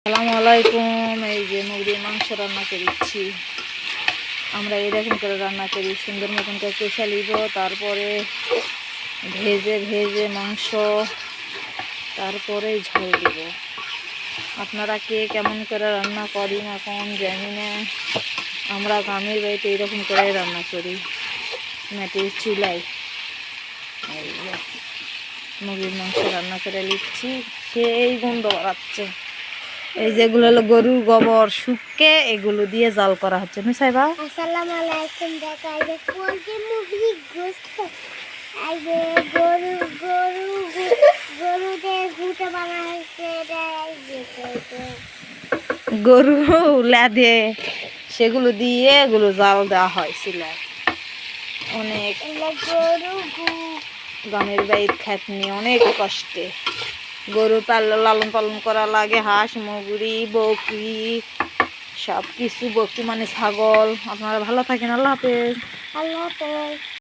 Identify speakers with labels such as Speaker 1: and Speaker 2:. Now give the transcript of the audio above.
Speaker 1: আসসালামু আলাইকুম। এই যে মুরগির মাংস রান্না করেছি। আমরা এরকম করে রান্না করি, সুন্দর মতন করে কষা নিব, তারপরে ভেজে ভেজে মাংস, তারপরে ঝোল দিব। আপনারা কে কেমন করে রান্না করি না কোন জানি না, আমরা গ্রামের বাড়িতে এরকম করে রান্না করি, মাটির চুলায়। এই যে মুরগির মাংস রান্না করে নিচ্ছি, সেই গন্ধ বাড়াচ্ছে। এই যেগুলো হলো গরুর গোবর শুকে, এগুলো দিয়ে জাল করা হচ্ছে। নুসাইবা,
Speaker 2: আসসালামু আলাইকুম। দেখা এই যে পোলট্রি মুরগি গোশত, এই যে গরু গরু গরুদের গুঁতো বানা হয়েছে। এটা এই যে
Speaker 1: গরু লাদে, সেগুলো দিয়ে এগুলো জাল দেওয়া হয়েছিল। অনেক
Speaker 2: গরু
Speaker 1: গ্রামের বাড়ির খাটনি, অনেক কষ্টে গরু লালন পালন করা লাগে। হাঁস মুরগি বকরি সব কিছু, বকরি মানে ছাগল। আপনারা ভালো থাকেন। আল্লাহ হাফেজ।
Speaker 2: আল্লাহ হাফেজ।